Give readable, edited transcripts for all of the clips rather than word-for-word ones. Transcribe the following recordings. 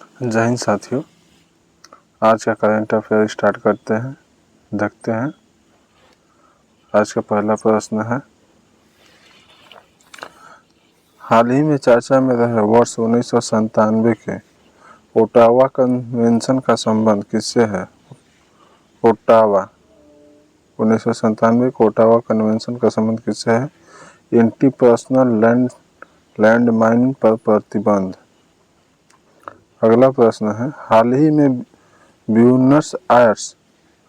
जय हिंद साथियों, आज का करंट अफेयर स्टार्ट करते हैं। देखते हैं। आज का पहला प्रश्न है, हाल ही में चर्चा में रहे वर्ष 1997 के ओटावा कन्वेंशन का संबंध किससे है? ओटावा 1997 के ओटावा कन्वेंशन का संबंध किससे है? एंटी पर्सनल लैंड माइनिंग पर प्रतिबंध। अगला प्रश्न है, हाल ही में ब्यूनस आयर्स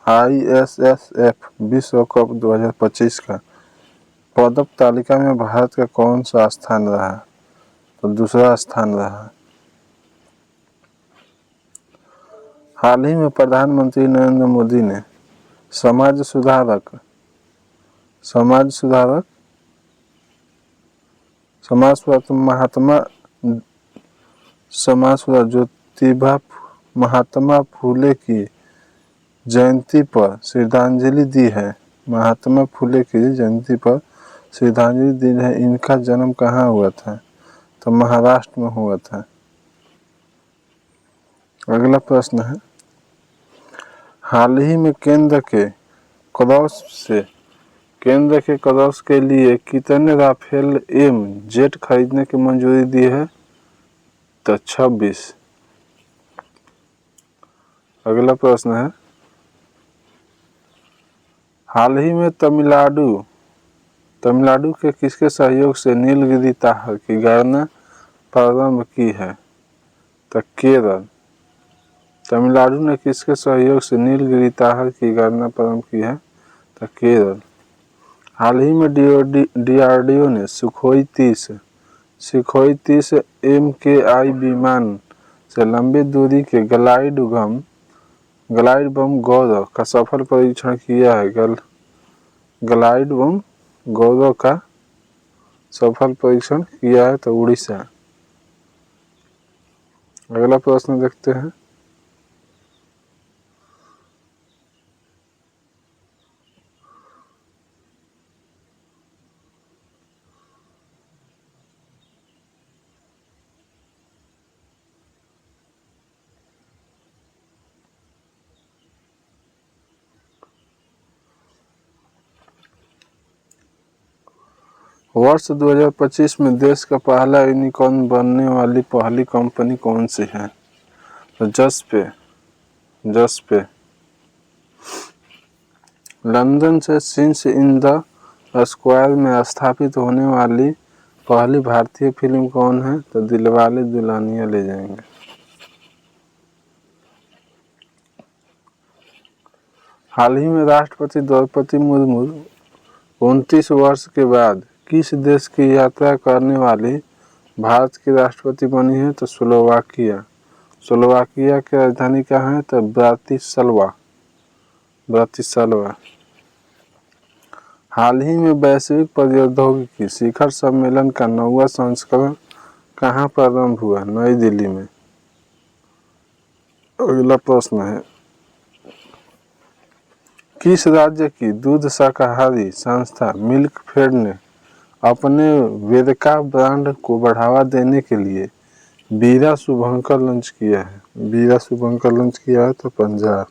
ISSF विश्व कप 2025 का पदक तालिका में भारत का कौन सा स्थान रहा? तो दूसरा स्थान रहा। हाल ही में प्रधानमंत्री नरेंद्र मोदी ने समाज सुधारक ज्योतिबा महात्मा फूले की जयंती पर श्रद्धांजलि दी है। महात्मा फूले की जयंती पर श्रद्धांजलि दी है। इनका जन्म कहाँ हुआ था? तो महाराष्ट्र में हुआ था। अगला प्रश्न है, हाल ही में केंद्र के क्रॉस के लिए कितने राफेल जेट खरीदने की मंजूरी दी है? तो 26। अगला प्रश्न है, हाल ही में तमिलनाडु के किसके सहयोग से नीलगिरी ताहर की गणना प्रारंभ की है? तो केरल। तमिलनाडु ने किसके सहयोग से नीलगिरी ताहर की गणना प्रारंभ की है? तो केरल। हाल ही में DRDO ने सुखोई 30 MKI विमान से लंबी दूरी के ग्लाइड बम गौरव का सफल परीक्षण किया है। ग्लाइड बम गौरव का सफल परीक्षण किया है तो उड़ीसा। अगला प्रश्न देखते हैं, वर्ष 2025 में देश का पहला यूनिकॉर्न बनने वाली पहली कंपनी कौन सी है? तो जसपे। लंदन से सीन्स इन द स्क्वायर में स्थापित होने वाली पहली भारतीय फिल्म कौन है? तो दिलवाले दुल्हनिया ले जाएंगे। हाल ही में राष्ट्रपति द्रौपदी मुर्मू 29 वर्ष के बाद किस देश की यात्रा करने वाली भारत की राष्ट्रपति बनी है? तो स्लोवाकिया की राजधानी कहाँ है? तो ब्रातिस्लावा। हाल ही में वैश्विक प्रौद्योगिकी शिखर सम्मेलन का 9वां संस्करण कहाँ प्रारंभ हुआ? नई दिल्ली में। अगला प्रश्न है, किस राज्य की दूध शाकाहारी संस्था मिल्कफेड ने अपने वेदका ब्रांड को बढ़ावा देने के लिए वीरा शुभंकर लॉन्च किया है? तो पंजाब।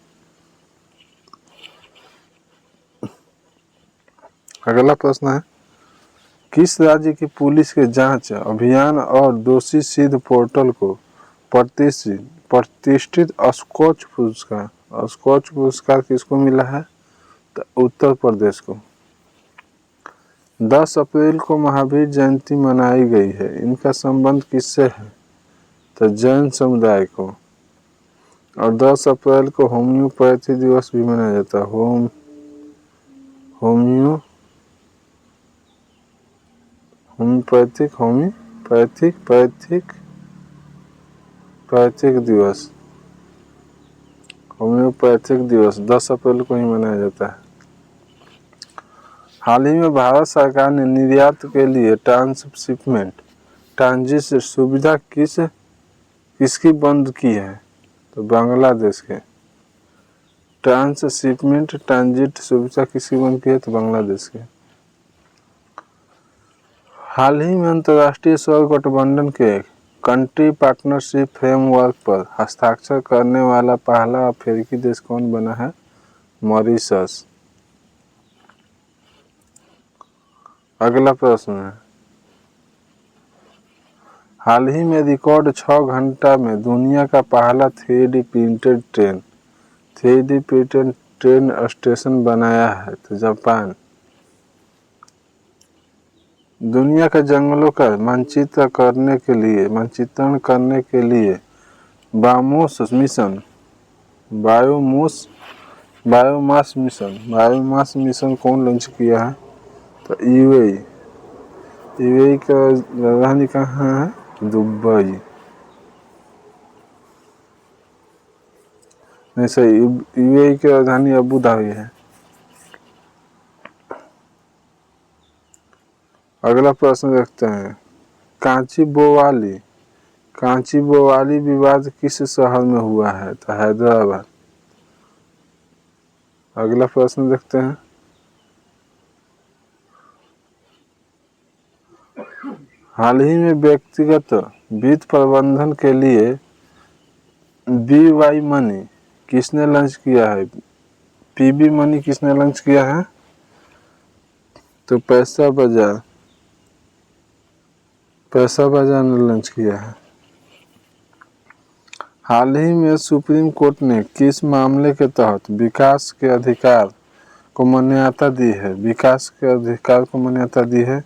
अगला प्रश्न है, किस राज्य की पुलिस के जांच अभियान और दोषी सिद्ध पोर्टल को प्रतिष्ठित स्कॉच पुरस्कार किसको मिला है? तो उत्तर प्रदेश को। 10 अप्रैल को महावीर जयंती मनाई गई है। इनका संबंध किससे है? तो जैन समुदाय को। और 10 अप्रैल को होम्योपैथी दिवस भी मनाया जाता है। होम्योपैथिक दिवस 10 अप्रैल को ही मनाया जाता है। हाल ही में भारत सरकार ने निर्यात के लिए ट्रांजिट सुविधा किसकी बंद की है? तो बांग्लादेश के। ट्रांजिट सुविधा किसकी बंद की है? तो बांग्लादेश के। हाल ही में अंतर्राष्ट्रीय सौर गठबंधन के कंट्री पार्टनरशिप फ्रेमवर्क पर हस्ताक्षर करने वाला पहला अफ्रीकी देश कौन बना है? मॉरिशस। अगला प्रश्न है, हाल ही में रिकॉर्ड 6 घंटा में दुनिया का पहला 3D प्रिंटेड ट्रेन स्टेशन बनाया है तो जापान। दुनिया के जंगलों का मानचित्रण करने के लिए बायोमास मिशन कौन लॉन्च किया है? तो यूएई का राजधानी कहाँ है? दुबई। नहीं सही, यूएई की राजधानी अबू धाबी है। अगला प्रश्न देखते हैं, कांची बोवाली विवाद किस शहर में हुआ है? तो हैदराबाद। अगला प्रश्न देखते हैं, हाल ही में व्यक्तिगत वित्त प्रबंधन के लिए बीवाई मनी किसने लॉन्च किया है? पीबी मनी किसने लॉन्च किया है? तो पैसा बाजार ने लॉन्च किया है। हाल ही में सुप्रीम कोर्ट ने किस मामले के तहत विकास के अधिकार को मान्यता दी है?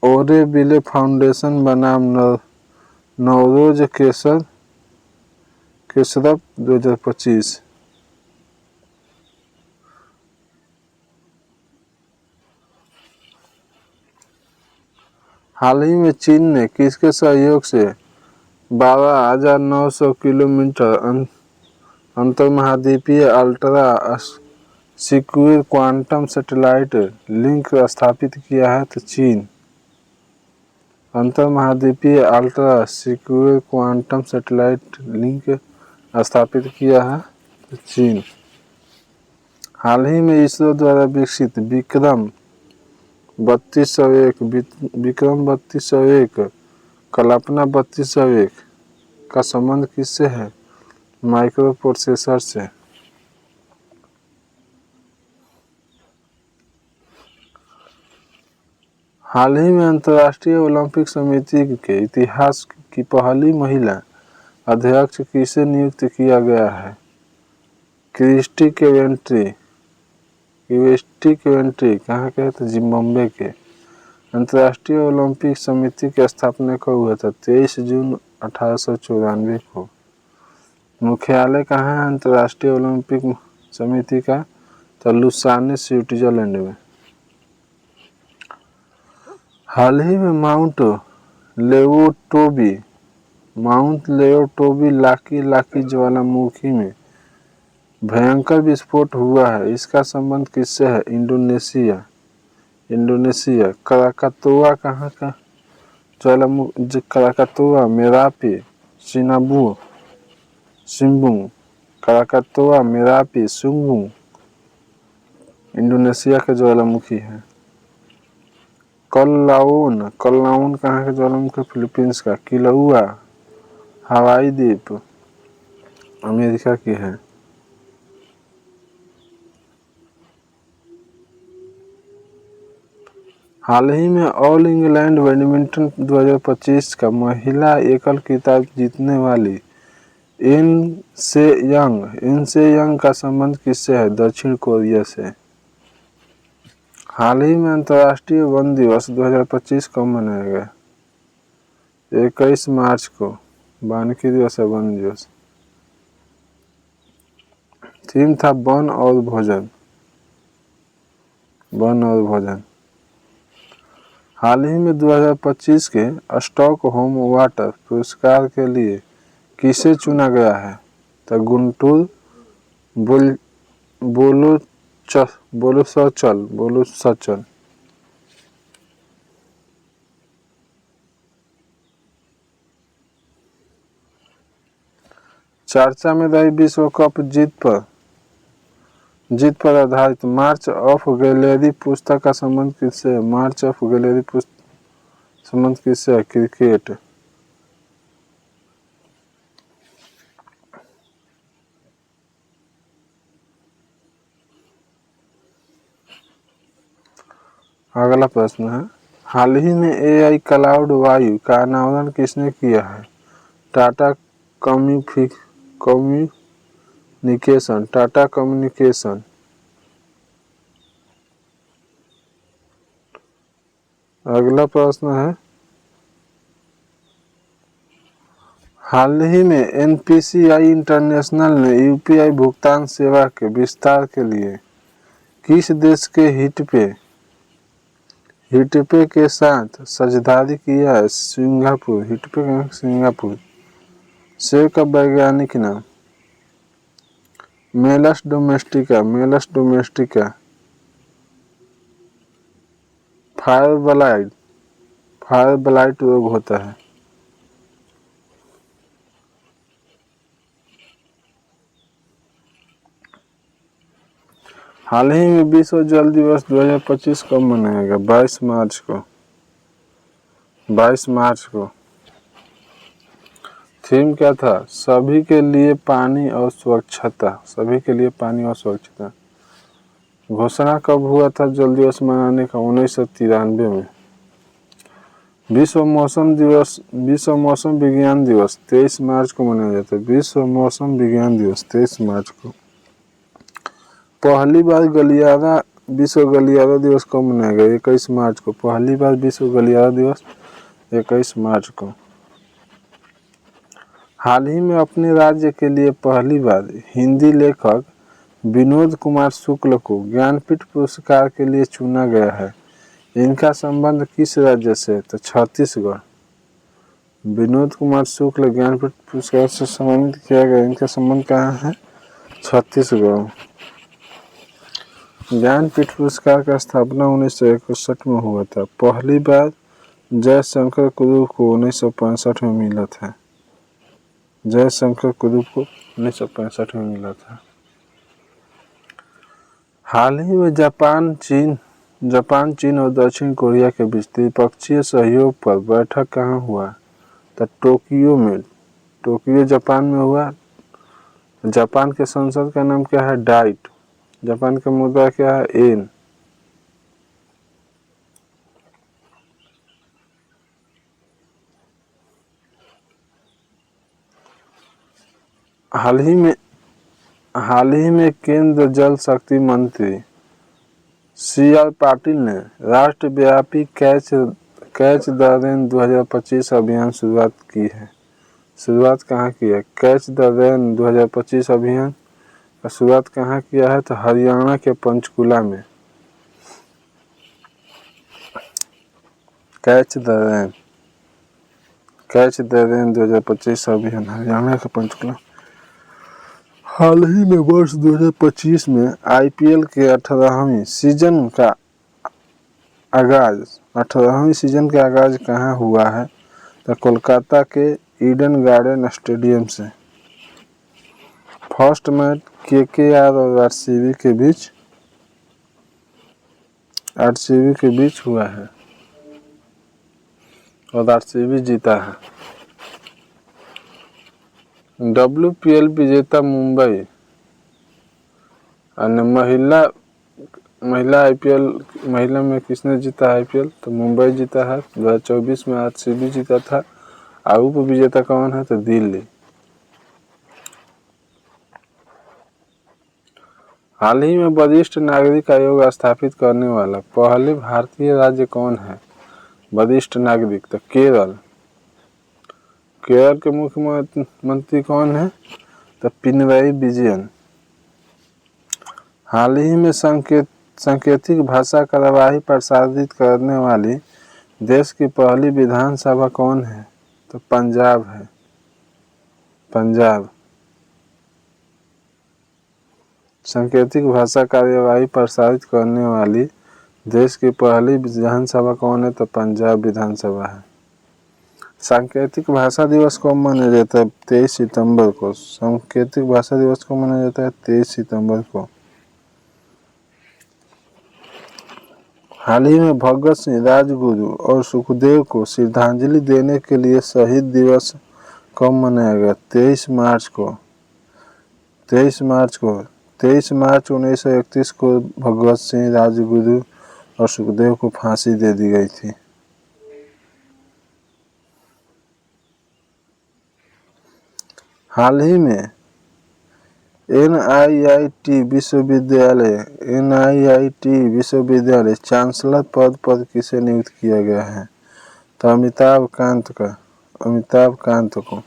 ओरेविले फाउंडेशन बनाम नवरोज केशरफ 2025। हाल ही में चीन ने किसके सहयोग से 12,900 किलोमीटर अंतर्महाद्वीपीय ultra secure quantum satellite link स्थापित किया है? तो चीन। अंतर्महाद्वीपीय ultra secure quantum satellite link स्थापित किया है? तो चीन। हाल ही में इसरो द्वारा विकसित विक्रम 3201 कल्पना 3201 का संबंध किससे है? माइक्रो प्रोसेसर से। हाल ही में अंतर्राष्ट्रीय ओलंपिक समिति के इतिहास की पहली महिला अध्यक्ष किसे नियुक्त किया गया है? क्रिस्टी केवेंट्री कहाँ के? तो जिम्बाब्वे के। अंतर्राष्ट्रीय ओलंपिक समिति की स्थापना कब हुआ था? 23 जून 1894 को। मुख्यालय कहाँ है अंतर्राष्ट्रीय ओलंपिक समिति का? तो लुसाने स्विट्जरलैंड में। हाल ही में माउंट लेओटोबी लाकी ज्वालामुखी में भयंकर विस्फोट हुआ है। इसका संबंध किससे है? इंडोनेशिया। क्राकातोआ कहाँ का ज्वालामुखी? क्राकातोआ मेरापी सिंबुंग इंडोनेशिया का ज्वालामुखी है। कल्लाउन कहाँ का ज्वालामुखी? फिलीपींस का। किलौआ हवाई द्वीप अमेरिका की है। हाल ही में ऑल इंग्लैंड बैडमिंटन 2025 का महिला एकल खिताब जीतने वाली इन से यंग का संबंध किससे है? दक्षिण कोरिया से। हाल ही में अंतर्राष्ट्रीय वन दिवस 2025 कब मनाया गया? 21 मार्च को। वानिकी दिवस है वन दिवस। थीम था वन और भोजन। हाल ही में 2025 के स्टॉकहोम वाटर पुरस्कार के लिए किसे चुना गया है? तो गुंटूर बोलुसचल। चर्चा में रही विश्व कप जीत पर आधारित मार्च ऑफ गैलेरी पुस्तक का संबंध किससे है? मार्च ऑफ गैलेरी संबंध किससे है? क्रिकेट। अगला प्रश्न है, हाल ही में एआई क्लाउड वायु का अनावरण किसने किया है? टाटा कम्युनिकेशन। अगला प्रश्न है, हाल ही में एनपीसीआई इंटरनेशनल ने यूपीआई भुगतान सेवा के विस्तार के लिए किस देश के हिटपे के साथ साझेदारी किया है? सिंगापुर। सिंगापुर। सेब का वैज्ञानिक नाम? Malus domestica. फायर ब्लाइट रोग होता है। हाल ही में विश्व जल दिवस 2025 कब मनाया गया? 22 मार्च को। थीम क्या था? सभी के लिए पानी और स्वच्छता। घोषणा कब हुआ था जल दिवस मनाने का? 1993 में। विश्व मौसम विज्ञान दिवस 23 मार्च को मनाया जाता है। विश्व मौसम विज्ञान दिवस 23 मार्च को। पहली बार विश्व गलियारा दिवस कब मनाया गया? 21 मार्च को। पहली बार विश्व गलियारा दिवस 21 मार्च को। हाल ही में अपने राज्य के लिए पहली बार हिंदी लेखक विनोद कुमार शुक्ल को ज्ञानपीठ पुरस्कार के लिए चुना गया है। इनका संबंध किस राज्य से? तो छत्तीसगढ़। विनोद कुमार शुक्ल ज्ञानपीठ पुरस्कार से सम्मानित किया गया। इनका संबंध कहाँ है? छत्तीसगढ़। ज्ञानपीठ पुरस्कार का स्थापना 1961 में हुआ था। पहली बार जयशंकर कुरुप को 1965 में मिला था। हाल ही में जापान, चीन और दक्षिण कोरिया के बीच द्विपक्षीय सहयोग पर बैठक कहाँ हुआ? तो टोक्यो जापान में हुआ। जापान के संसद का नाम क्या है? डाइट। जापान का मुद्रा क्या है? येन। हाल ही में केंद्र जल शक्ति मंत्री CR पाटिल ने राष्ट्रव्यापी कैच द रेन 2025 अभियान शुरुआत की है। शुरुआत कहाँ की है? कैच द रेन 2025 अभियान का शुरुआत कहाँ किया है? तो हरियाणा के पंचकुला में। कैच द रेन 2025 अभियान हरियाणा के पंचकुला। हाल ही में वर्ष 2025 में IPL के 18वीं सीजन का आगाज कहाँ हुआ है? तो कोलकाता के ईडन गार्डन स्टेडियम से। फर्स्ट मैच KKR और RCB के बीच हुआ है और RCB जीता है। WPL विजेता मुंबई और महिला में किसने जीता IPL? तो मुंबई जीता है। 2024 में RCB जीता था। और उप विजेता कौन है? तो दिल्ली। हाल ही में वरिष्ठ नागरिक आयोग स्थापित करने वाला पहले भारतीय राज्य कौन है? वरिष्ठ नागरिक तो केरल के मुख्यमंत्री कौन है? तो पिनरई विजयन। हाल ही में सांकेतिक भाषा कार्यवाही प्रसारित करने वाली देश की पहली विधानसभा कौन है? तो पंजाब है। सांकेतिक भाषा कार्यवाही प्रसारित करने वाली देश की पहली विधानसभा कौन है? तो पंजाब विधानसभा है। सांकेतिक भाषा दिवस कब मनाया जाता है? 23 सितंबर को। सांकेतिक भाषा दिवस को मनाया जाता है 23 सितंबर को। हाल ही में भगत सिंह, राजगुरु और सुखदेव को श्रद्धांजलि देने के लिए शहीद दिवस कब मनाया गया? 23 मार्च 1931 को भगत सिंह, राजगुरु और सुखदेव को फांसी दे दी गई थी। हाल ही में एनआईआईटी विश्वविद्यालय चांसलर पद पर किसे नियुक्त किया गया है? तो अमिताभ कांत को।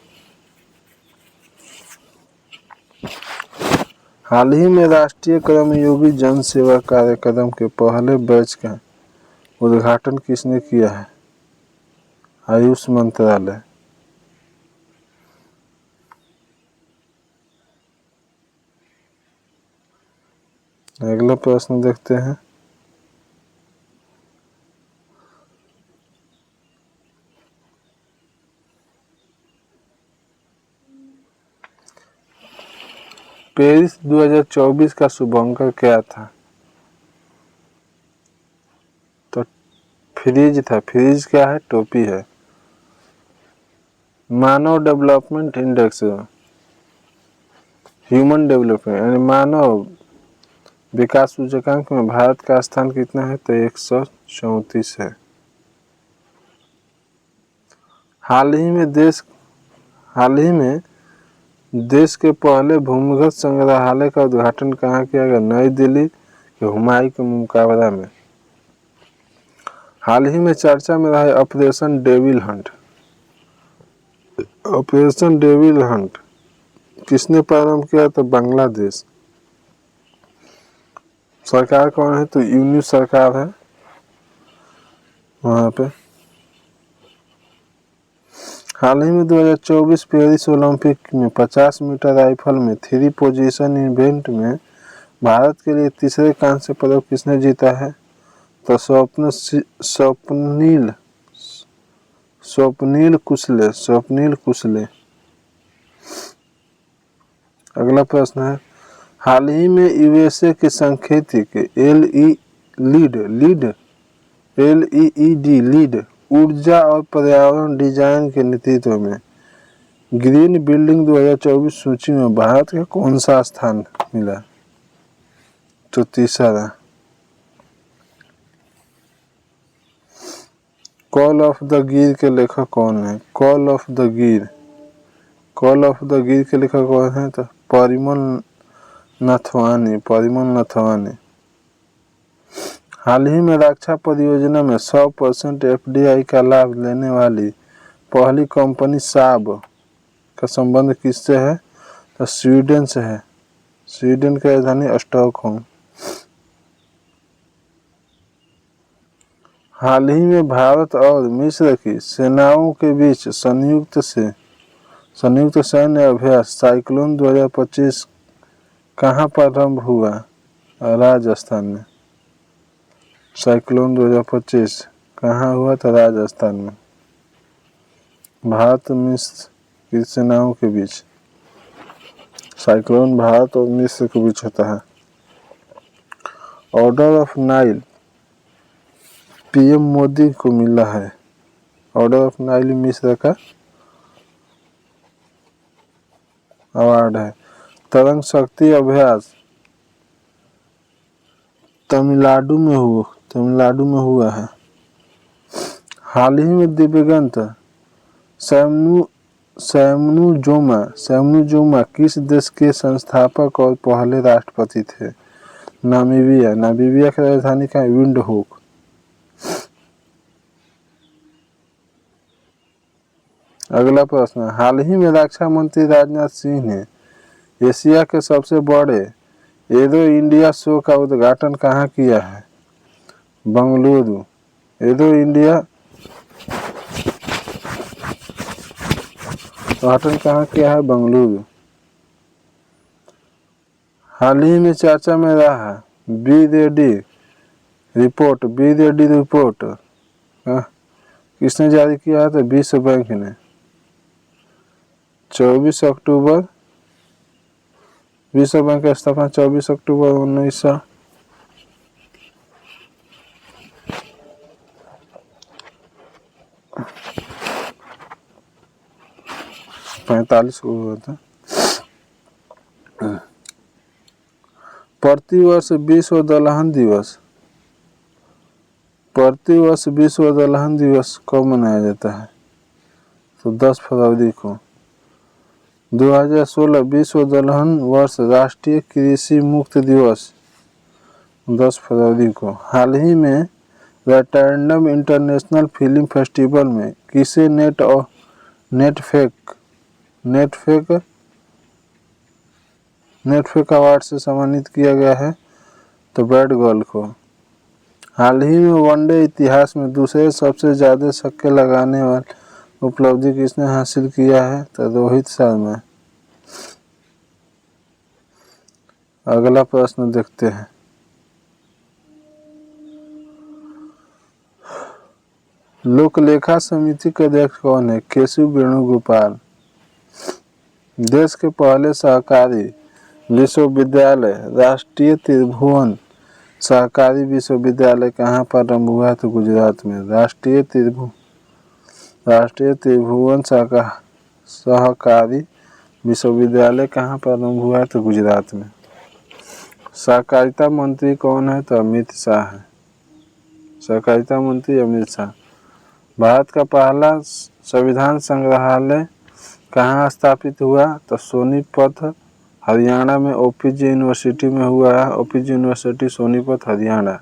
हाल ही में राष्ट्रीय कर्मयोगी जन सेवा कार्यक्रम के पहले बैच का उद्घाटन किसने किया है? आयुष मंत्रालय। अगला प्रश्न देखते हैं। पेरिस 2024 का शुभंकर क्या था? तो फ्रीज था। फ्रीज क्या है? टोपी है। मानव डेवलपमेंट इंडेक्स, ह्यूमन डेवलपमेंट यानी मानव विकास सूचकांक में भारत का स्थान कितना है? तो 134 है। हाल ही में देश के पहले भूमिगत संग्रहालय का उद्घाटन कहाँ किया गया? नई दिल्ली के हुमायूं के मुकाबरा में। हाल ही में चर्चा में रहा ऑपरेशन डेविल हंट किसने प्रारंभ किया? तो बांग्लादेश। सरकार कौन है? तो यूनिट सरकार है वहां पे। हाल ही में 2024 पेरिस ओलंपिक में 50 मीटर राइफल में 3 पोजीशन इवेंट में भारत के लिए तीसरे कांस्य पदक किसने जीता है? तो स्वप्निल कुशले। अगला प्रश्न है। हाल ही में यूएसए के सांकेतिक लीड ऊर्जा और पर्यावरण डिजाइन के नेतृत्व में ग्रीन बिल्डिंग 2024 सूची में भारत का कौन सा स्थान मिला? तो तीसरा। कॉल ऑफ द गिर के लेखक कौन है? कॉल ऑफ द गिर के लेखक कौन है? तो परिमल नथवानी। हाल ही में रक्षा परियोजना में 100% एफडीआई का लाभ लेने वाली पहली कंपनी साब का संबंध किससे है? तो स्वीडन से है। स्वीडन की राजधानी स्टॉकहोम। हाल ही में भारत और मिस्र की सेनाओं के बीच संयुक्त सैन्य अभ्यास साइक्लोन 2025 कहाँ प्रारंभ हुआ? राजस्थान में। साइक्लोन 2025 कहाँ हुआ? था राजस्थान में। भारत मिस्र की सेनाओं के बीच साइक्लोन भारत और मिस्र के बीच होता है। Order of Nile PM Modi को मिला है। ऑर्डर ऑफ नाइल मिस्र का अवार्ड है। तरंग शक्ति अभ्यास तमिलनाडु में हुआ है। हाल ही में दिवंगत सैमनुजोमा किस देश के संस्थापक और पहले राष्ट्रपति थे? नामीबिया की राजधानी का विंडहोक। अगला प्रश्न। हाल ही में रक्षा मंत्री राजनाथ सिंह ने एशिया के सबसे बड़े एरो इंडिया शो का उद्घाटन कहाँ किया है? बंगलुरु। एरो इंडिया उद्घाटन कहाँ किया है? बंगलुरु। हाल ही में चर्चा में रहा बी रेड्डी रिपोर्ट किसने जारी किया है? तो विश्व बैंक ने। 24 अक्टूबर विश्व बैंक की स्थापना 24 अक्टूबर 1945 को हुआ था। प्रतिवर्ष विश्व दलहन दिवस प्रतिवर्ष विश्व दलहन दिवस कब मनाया जाता है? तो 10 फरवरी को। 2016 विश्व दलहन वर्ष राष्ट्रीय कृषि मुक्त दिवस 10 फरवरी को। हाल ही में रॉटरडैम इंटरनेशनल फिल्म फेस्टिवल में किसे नेटफेक अवार्ड से सम्मानित किया गया है? तो बैड गर्ल को। हाल ही में वनडे इतिहास में दूसरे सबसे ज्यादा छक्के लगाने वाली उपलब्धि किसने हासिल किया है? तो रोहित शर्मा। अगला प्रश्न देखते हैं। लोक लेखा समिति के अध्यक्ष कौन है? केशव वेणुगोपाल। देश के पहले सहकारी विश्वविद्यालय राष्ट्रीय त्रिभुवन सहकारी विश्वविद्यालय कहाँ पर आरंभ हुआ? तो गुजरात में। राष्ट्रीय त्रिभुवन सहकारी विश्वविद्यालय कहाँ पर आरंभ हुआ है? तो गुजरात में। सहकारिता मंत्री कौन है? तो अमित शाह है। सहकारिता मंत्री अमित शाह। भारत का पहला संविधान संग्रहालय कहाँ स्थापित हुआ? तो सोनीपत हरियाणा में ओपीजी यूनिवर्सिटी में हुआ है। OPG university Sonipat Haryana.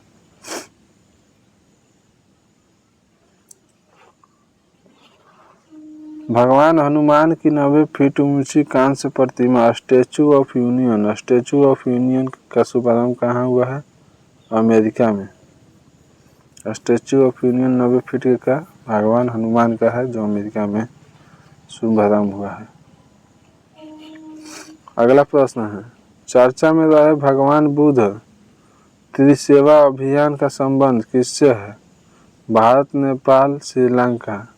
भगवान हनुमान की 90 फीट ऊंची कांस्य प्रतिमा स्टैचू ऑफ यूनियन का शुभारंभ कहाँ हुआ है? अमेरिका में। स्टैचू ऑफ यूनियन 90 फीट का भगवान हनुमान का है, जो अमेरिका में शुभारंभ हुआ है। अगला प्रश्न है, चर्चा में रहे भगवान बुद्ध त्रिसेवा अभियान का संबंध किससे है? भारत, नेपाल, श्रीलंका।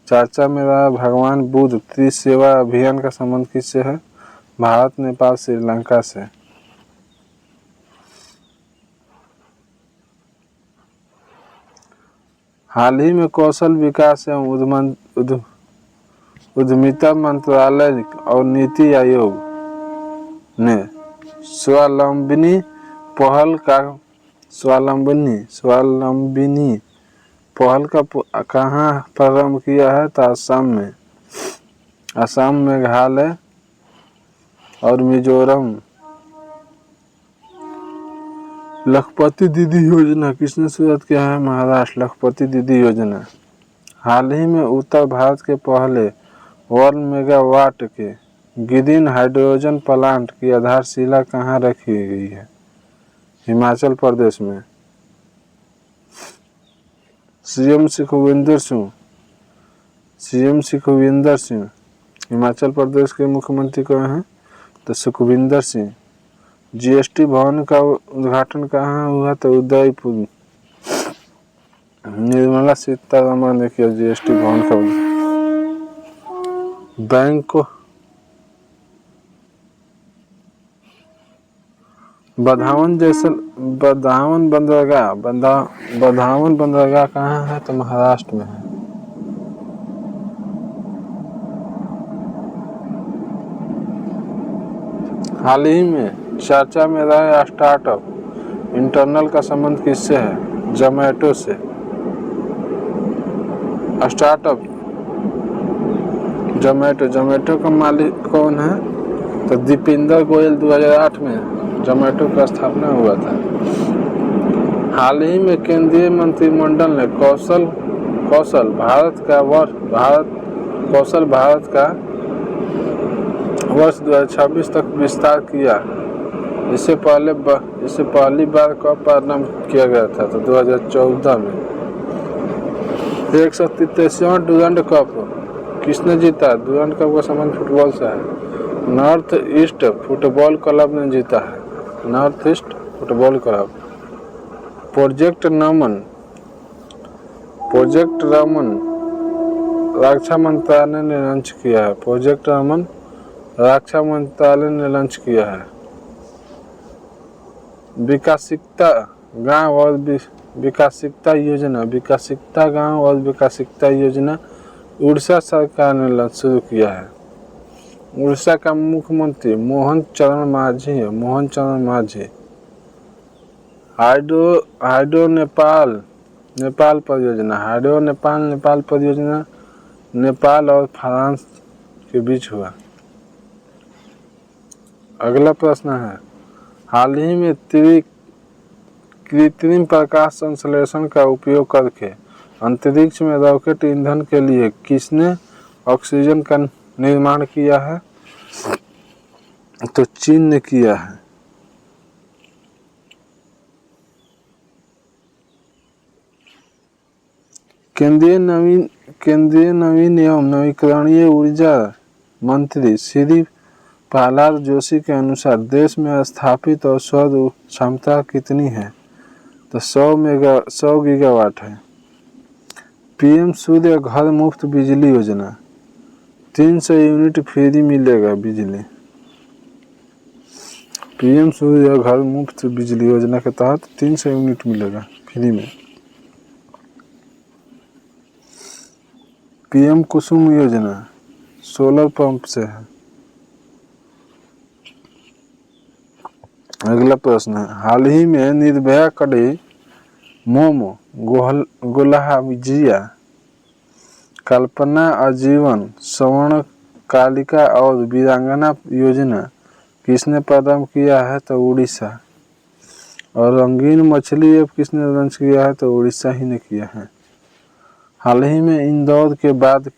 चर्चा में रहा भगवान बुद्ध त्रिसेवा अभियान का संबंध किससे है? भारत, नेपाल, श्रीलंका से। हाल ही में कौशल विकास एवं उद्यमिता मंत्रालय और नीति आयोग ने स्वावलंबनी पहल का कहाँ प्रारंभ किया है? तो असम, मेघालय और मिजोरम। लखपति दीदी योजना किसने शुरुआत किया है? महाराष्ट्र। लखपति दीदी योजना। हाल ही में उत्तर भारत के पहले 1 मेगावाट के ग्रीन हाइड्रोजन प्लांट की आधारशिला कहाँ रखी गई है? हिमाचल प्रदेश में। सीएम सुखविंदर सिंह हिमाचल प्रदेश के मुख्यमंत्री कौन हैं? तो सुखविंदर सिंह। जीएसटी भवन का उद्घाटन कहाँ हुआ? तो उदयपुर। निर्मला सीतारमण ने किया जीएसटी भवन का बैंक को। बधावन बंदरगाह कहाँ है? तो महाराष्ट्र में है। हाल ही में चर्चा में रहे स्टार्टअप इंटरनल का संबंध किससे है? जोमैटो से। स्टार्टअप जोमैटो का मालिक कौन है? तो दीपेंद्र गोयल। 2008 में जोमैटो का स्थापना हुआ था। हाल ही में केंद्रीय मंत्रिमंडल ने कौशल भारत का वर्ष 2026 तक विस्तार किया। इससे पहली बार कब प्रारंभ किया गया था? तो 2014 में। 133वां डुरंड कप किसने जीता? डुरंड कप का संबंध फुटबॉल से है। नॉर्थ ईस्ट फुटबॉल क्लब ने जीता है। North east football club. Project Raman रक्षा मंत्रालय ने लॉन्च किया है। प्रोजेक्ट रमन रक्षा मंत्रालय ने लॉन्च किया है। विकसिता गांव और विकसिता योजना उड़ीसा सरकार ने शुरू किया है। उड़ीसा का मुख्यमंत्री मोहन चरण मांझी है। हाइड्रो नेपाल नेपाल परियोजना, हाइड्रो नेपाल परियोजना नेपाल और फ्रांस के बीच हुआ। अगला प्रश्न है, हाल ही में कृत्रिम प्रकाश संश्लेषण का उपयोग करके अंतरिक्ष में रॉकेट ईंधन के लिए किसने ऑक्सीजन का निर्माण किया है? तो चीन ने किया है। केंद्रीय नवीन एवं नवीकरणीय ऊर्जा मंत्री श्री प्रहलाद जोशी के अनुसार देश में स्थापित और सौर क्षमता कितनी है? तो 100 गीगावाट है। पीएम सूर्य घर मुफ्त बिजली योजना, 300 यूनिट फ्री मिलेगा बिजली। पीएम सूर्य घर मुफ्त बिजली योजना के तहत 300 यूनिट मिलेगा फ्री में। पीएम कुसुम योजना सोलर पंप से है। अगला प्रश्न है, हाल ही में निर्भया कड़ी मोमो गोल्हाजिया कल्पना आजीवन स्वर्ण कालिका और वीरांगना योजना किसने प्रारंभ किया है? तो उड़ीसा। और रंगीन मछली ऐप किसने लॉन्च किया है? तो उड़ीसा ही ने किया है। हाल ही में इंदौर के बाद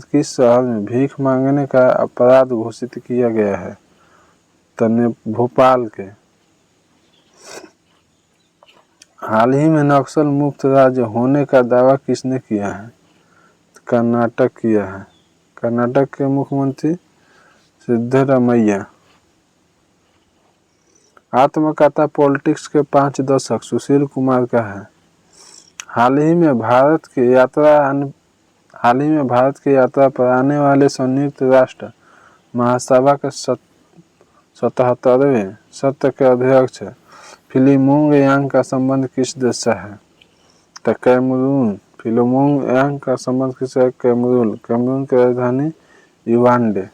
किस शहर में भीख मांगने का अपराध घोषित किया गया है? तो भोपाल के। हाल ही में नक्सल मुक्त राज्य होने का दावा किसने किया है? कर्नाटक किया है। कर्नाटक के मुख्यमंत्री सिद्धरामैया। आत्मकथा पॉलिटिक्स के 5 दशक सुशील कुमार का है। हाल ही में भारत की यात्रा पर आने वाले संयुक्त राष्ट्र महासभा के 77वें सत्र के अध्यक्ष फिलिमोंग यांग का संबंध किस देश से है? तो कैमरून। फिलिमोंग यांग का संबंध किससे है? कैमरून की राजधानी युवांडे।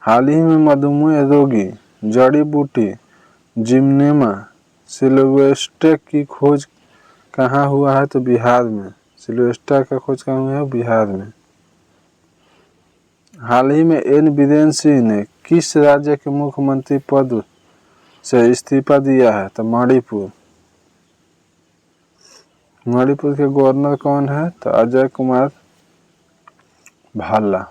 हाल ही में मधुमेह रोगी जड़ी बूटी जिम्नेमा सिल्वेस्ट्रे की खोज कहाँ हुआ है? तो बिहार में। सिल्वेस्ट्रा का खोज कहाँ हुआ है? बिहार में। हाल ही में एन बीरेन सिंह ने किस राज्य के मुख्यमंत्री पद से इस्तीफा दिया है? तो मणिपुर। मणिपुर के गवर्नर कौन है? तो अजय कुमार भाला।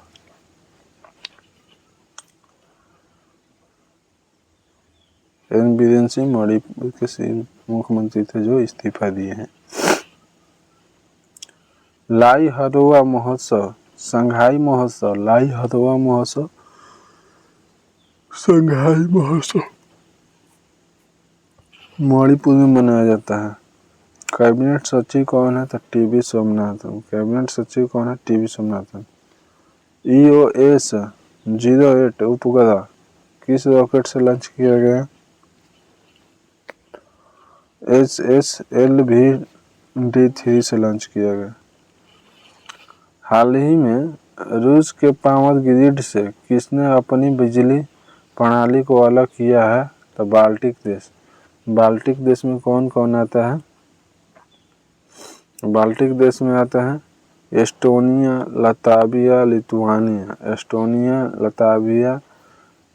एन बीरेन सिंह मणिपुर के मुख्यमंत्री थे जो इस्तीफा दिए हैं। लाई हरोआ महोत्सव संघाई महोत्सव मणिपुर में मनाया जाता है। कैबिनेट सचिव कौन है? तो टीवी सोमनाथन। EOS 08 उपग्रह किस रॉकेट से लॉन्च किया गया? SSLV-D3 से लॉन्च किया गया। हाल ही में रूस के पावर ग्रिड से किसने अपनी बिजली प्रणाली को अलग किया है? तो बाल्टिक देश में कौन कौन आता है? बाल्टिक देश में आता है एस्टोनिया, लताविया,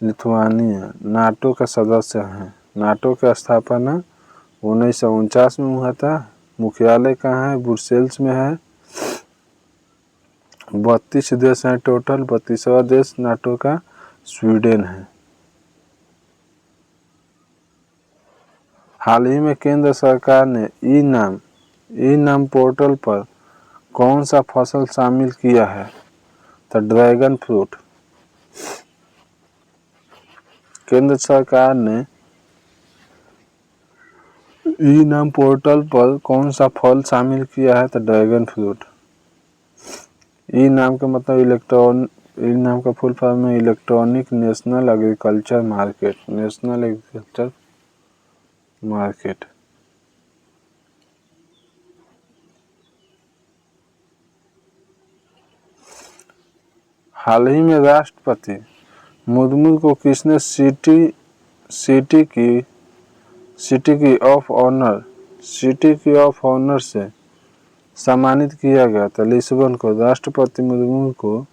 लिथुआनिया नाटो का सदस्य हैं। नाटो का स्थापना 1949 में हुआ था। मुख्यालय कहाँ है? ब्रुसेल्स में है। 32 देश हैं टोटल। 32वां देश नाटो का स्वीडन है। हाल ही में केंद्र सरकार ने ई नाम पोर्टल पर कौन सा फसल शामिल किया है? तो ड्रैगन फ्रूट। केंद्र सरकार ने ई नाम पोर्टल पर कौन सा फल शामिल किया है? तो ड्रैगन फ्रूट। ई नाम का मतलब ई नाम का फुल फॉर्म है इलेक्ट्रॉनिक नेशनल एग्रीकल्चर मार्केट। हाल ही में राष्ट्रपति मुर्मू को किसने सिटी की सिटी की ऑफ ऑनर से सम्मानित किया गया था लिस्बन को। राष्ट्रपति मुर्मू को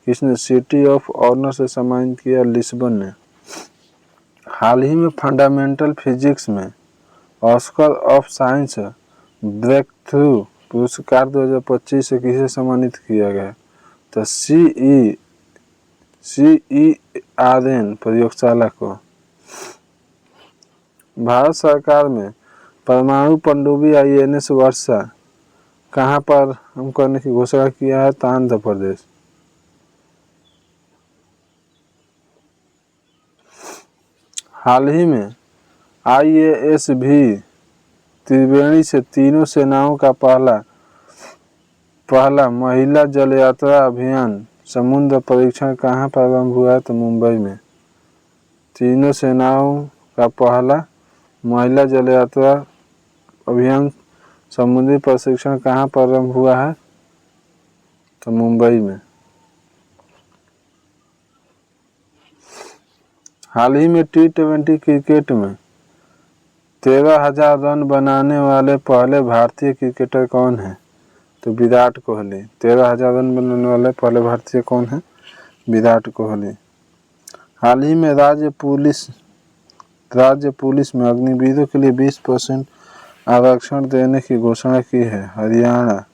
किसने सिटी ऑफ ऑनर से सम्मानित किया? लिस्बन ने। हाल ही में फंडामेंटल फिजिक्स में Oscar of science breakthrough पुरस्कार 2025 से किसे सम्मानित किया गया? तो CERN प्रयोगशाला को। भारत सरकार में परमाणु पनडुब्बी INS वर्षा कहां पर करने की घोषणा किया है? तो आंध्र प्रदेश। हाल ही में IASV त्रिवेणी से तीनों सेनाओं का पहला महिला जल यात्रा अभियान समुद्र परीक्षण कहां प्रारंभ हुआ है? तो मुंबई में। तीनों सेनाओं का पहला महिला जल यात्रा अभियान समुद्री प्रशिक्षण कहां प्रारंभ हुआ है? तो मुंबई में। हाल ही में T20 क्रिकेट में 13,000 रन बनाने वाले पहले भारतीय क्रिकेटर कौन है? तो विराट कोहली। 13,000 रन बनाने वाले पहले भारतीय कौन है? विराट कोहली। हाल ही में राज्य पुलिस में अग्निवीरों के लिए 20% आरक्षण देने की घोषणा की है हरियाणा।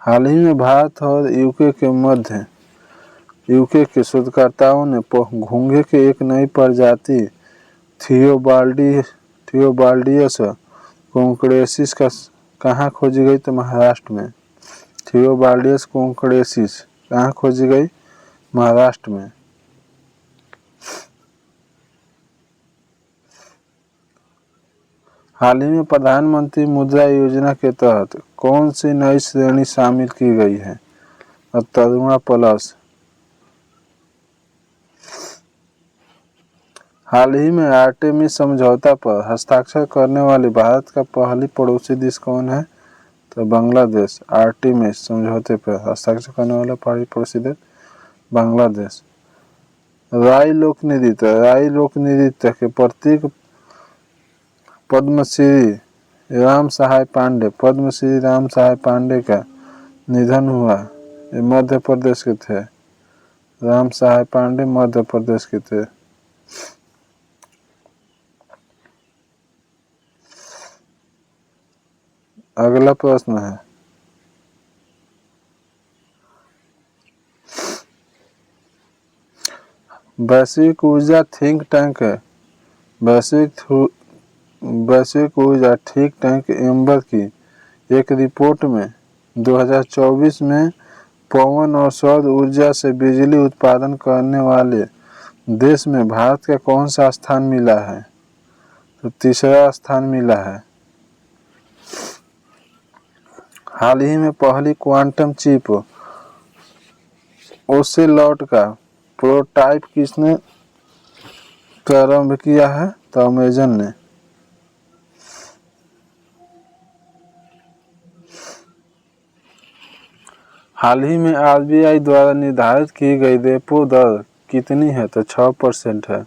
हाल ही में भारत और यूके के शोधकर्ताओं ने घोंघे के एक नई प्रजाति थियोबाल्डियस कोंकड़ेसिस का कहाँ खोजी गई? तो महाराष्ट्र में। थियोबाल्डियस कोंकड़ेसिस कहाँ खोजी गई? महाराष्ट्र में। हाल ही में प्रधानमंत्री मुद्रा योजना के तहत कौन सी नई श्रेणी शामिल की गई है? तरुणा प्लस। हाल ही में आर्टेमिस समझौता पर हस्ताक्षर करने वाली भारत का पहली पड़ोसी देश कौन है? तो बांग्लादेश। आर्टेमिस समझौते पर हस्ताक्षर करने वाला पहली पड़ोसी देश बांग्लादेश। राई लोक नृत्य के प्रतीक पद्मश्री राम सहाय पांडे का निधन हुआ। ये मध्य प्रदेश के थे। राम सहाय पांडे मध्य प्रदेश के थे। अगला प्रश्न है वैश्विक ऊर्जा थिंक टैंक एम्बर की एक रिपोर्ट में 2024 में पवन और सौर ऊर्जा से बिजली उत्पादन करने वाले देश में भारत का कौन सा स्थान मिला है? तो तीसरा स्थान मिला है। हाल ही में पहली क्वांटम चिप ओसेलॉट का प्रोटोटाइप किसने प्रारंभ किया है? तो अमेजन ने। हाल ही में RBI द्वारा निर्धारित की गई रेपो दर कितनी है? तो 6% है।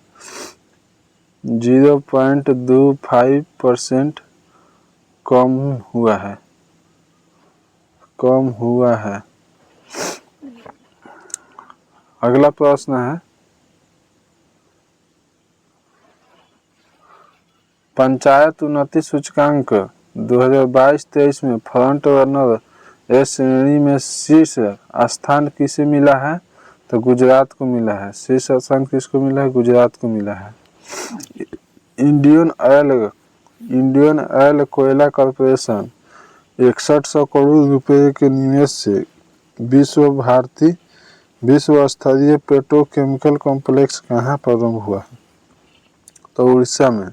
0.25% कम हुआ है। अगला प्रश्न है पंचायत उन्नति सूचकांक 2022-23 में फ्रंट रनर S श्रेणी में शीर्ष स्थान किसे मिला है? तो गुजरात को मिला है। शीर्ष स्थान किसको मिला है? गुजरात को मिला है। इंडियन ऑयल कोयला कॉर्पोरेशन 6100 करोड़ रुपए के निवेश से विश्व स्तरीय पेट्रोकेमिकल कॉम्प्लेक्स कहाँ प्रारंभ हुआ है? तो उड़ीसा में।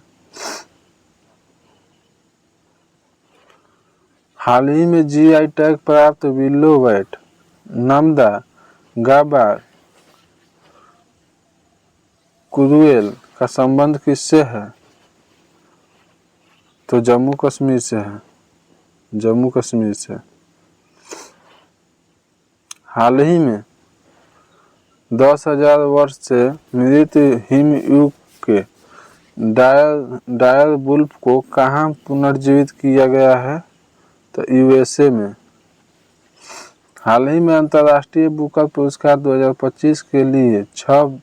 हाल ही में GI टैग प्राप्त विल्लो बैट नमदा गाबा कुरुएल का संबंध किससे है? तो जम्मू कश्मीर से है। हाल ही में 10,000 वर्ष से मृत हिमयुग के डायर वुल्फ को कहाँ पुनर्जीवित किया गया है? तो यूएसए में। हाल ही में अंतर्राष्ट्रीय बुकर पुरस्कार 2025 के लिए छह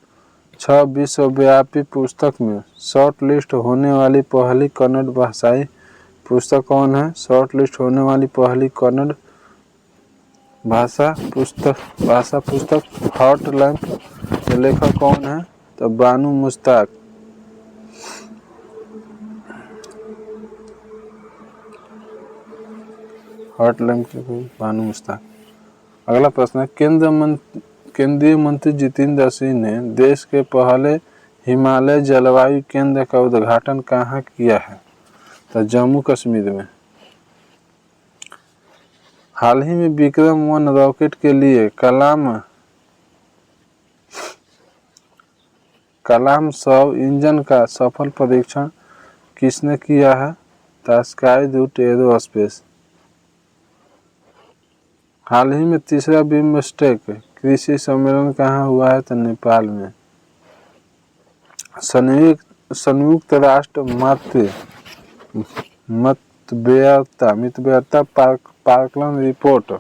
विश्वव्यापी पुस्तक में शॉर्ट लिस्ट होने वाली पहली कन्नड़ भाषाई पुस्तक कौन है? शॉर्ट लिस्ट होने वाली पहली कन्नड़ भाषा पुस्तक हॉट लैंप के लेखक कौन है? तो बानू मुश्ताक। हॉट लैंप के बानू मुश्ताक। अगला प्रश्न है, केंद्रीय मंत्री जितेंद्र सिंह ने देश के पहले हिमालय जलवायु केंद्र का उद्घाटन कहाँ किया है? तो जम्मू कश्मीर में। हाल ही में विक्रम-1 रॉकेट के लिए कलाम सौ इंजन का सफल परीक्षण किसने किया है? तो स्काईरूट एरोस्पेस। हाल ही में तीसरा बिम्स्टेक कृषि सम्मेलन कहाँ हुआ है? तो नेपाल में। संयुक्त राष्ट्र मितव्ययिता पार्कलन report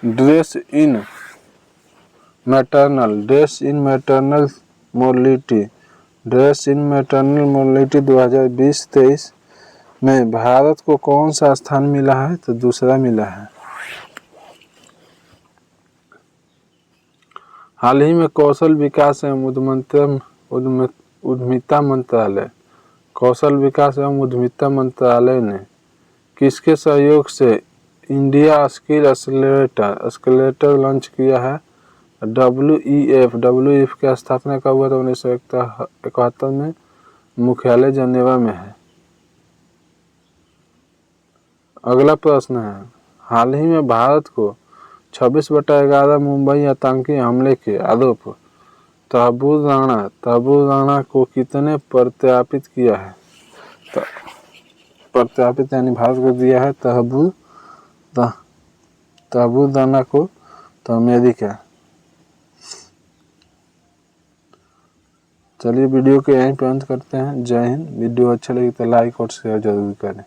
trends in maternal mortality 2020-23 में भारत को कौन सा स्थान मिला है? तो दूसरा मिला है। हाल ही में कौशल विकास एवं उद्यमिता मंत्रालय ने किसके सहयोग से इंडिया स्किल एक्सेलरेटर लॉन्च किया है? WEF की स्थापना कब हुआ था? 1971 में। मुख्यालय जनेवा में है। अगला प्रश्न है, हाल ही में भारत को 26/11 मुंबई आतंकी हमले के आरोप तहब्बुर राणा को कितने प्रत्यार्पित किया है? प्रत्यार्पित यानी भारत को दिया है तहब्बुर राणा को तो अमेरिका। चलिए वीडियो के यहीं पे अंत करते हैं। जय हिंद। वीडियो अच्छा लगे तो लाइक और शेयर जरूर करें।